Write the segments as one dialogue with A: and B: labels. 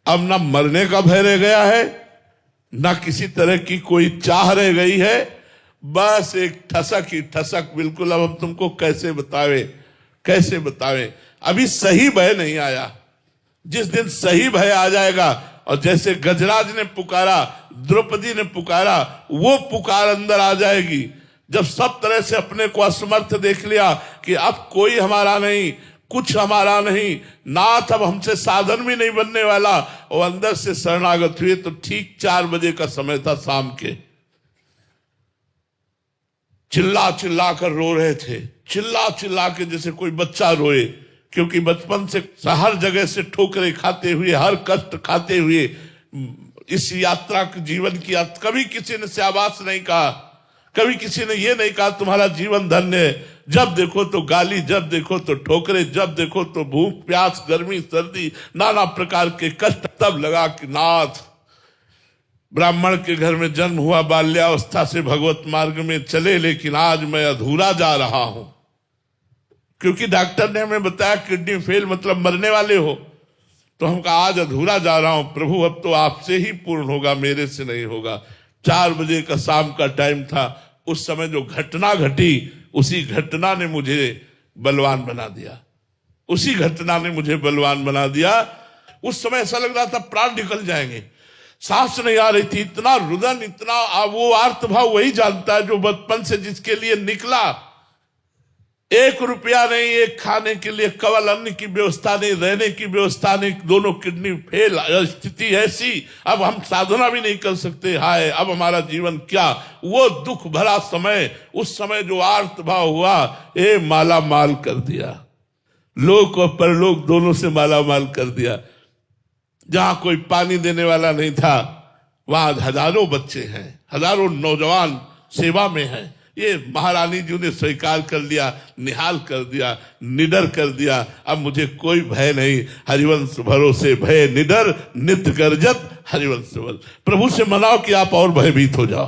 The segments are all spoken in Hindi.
A: अब ना मरने का भय रह गया है, ना किसी तरह की कोई चाह रह गई है, बस एक ठसक ही ठसक। बिल्कुल अब हम तुमको कैसे बतावे। अभी सही भय नहीं आया। जिस दिन सही भय आ जाएगा, और जैसे गजराज ने पुकारा, द्रौपदी ने पुकारा, वो पुकार अंदर आ जाएगी। जब सब तरह से अपने को असमर्थ देख लिया कि अब कोई हमारा नहीं, कुछ हमारा नहीं, नाथ अब हमसे साधन भी नहीं बनने वाला, और अंदर से शरणागत हुए। तो ठीक 4 बजे का समय था शाम के। चिल्ला चिल्ला कर रो रहे थे, चिल्ला चिल्ला के जैसे कोई बच्चा रोए, क्योंकि बचपन से हर जगह से ठोकरें खाते हुए, हर कष्ट खाते हुए इस यात्रा के जीवन की कभी किसी ने शाबाश नहीं कहा, कभी किसी ने ये नहीं कहा तुम्हारा जीवन धन्य है। जब देखो तो गाली, जब देखो तो ठोकरे, जब देखो तो भूख प्यास, गर्मी सर्दी, नाना प्रकार के कष्ट। तब लगा कि नाथ, ब्राह्मण के घर में जन्म हुआ, बाल्यावस्था से भगवत मार्ग में चले, लेकिन आज मैं अधूरा जा रहा हूं। क्योंकि डॉक्टर ने हमें बताया किडनी फेल मतलब मरने वाले हो। तो हम कहा आज अधूरा जा रहा हूं प्रभु, अब तो आपसे ही पूर्ण होगा, मेरे से नहीं होगा। 4 बजे का शाम का टाइम था। उस समय जो घटना घटी, उसी घटना ने मुझे बलवान बना दिया। उसी घटना ने मुझे बलवान बना दिया। उस समय ऐसा लग रहा था प्राण निकल जाएंगे, सांस नहीं आ रही थी। इतना रुदन, इतना वो आर्तभाव वही जानता है जो बचपन से जिसके लिए निकला। 1 रुपया नहीं, एक खाने के लिए केवल अन्न की व्यवस्था नहीं, रहने की व्यवस्था नहीं, दोनों किडनी फेल, स्थिति ऐसी। अब हम साधना भी नहीं कर सकते। हाय अब हमारा जीवन क्या। वो दुख भरा समय, उस समय जो आर्तभाव हुआ, ये माला माल कर दिया, लोक और परलोक दोनों से माला माल कर दिया। जहां कोई पानी देने वाला नहीं था, वहां हजारों बच्चे हैं, हजारों नौजवान सेवा में हैं। ये महारानी जी ने स्वीकार कर लिया, निहाल कर दिया, निडर कर दिया। अब मुझे कोई भय नहीं, हरिवंश भरोसे भय निडर, नित्य गर्जत हरिवंश बल। प्रभु से मनाओ कि आप और भयभीत हो जाओ,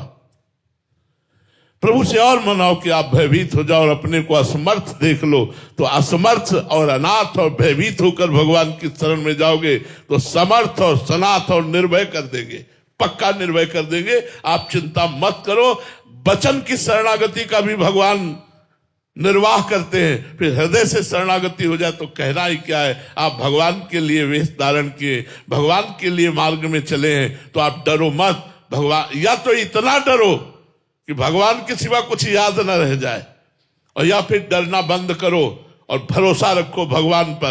A: प्रभु से और मनाओ कि आप भयभीत हो जाओ और अपने को असमर्थ देख लो। तो असमर्थ और अनाथ और भयभीत होकर भगवान की शरण में जाओगे तो समर्थ और सनाथ और निर्भय कर देंगे, पक्का निर्भय कर देंगे। आप चिंता मत करो। वचन की शरणागति का भी भगवान निर्वाह करते हैं। फिर हृदय से शरणागति हो जाए तो कहना ही क्या है। आप भगवान के लिए वेश धारण किए, भगवान के लिए मार्ग में चले हैं, तो आप डरो मत। भगवान, या तो इतना डरो कि भगवान के सिवा कुछ याद न रह जाए, और या फिर डरना बंद करो और भरोसा रखो भगवान पर।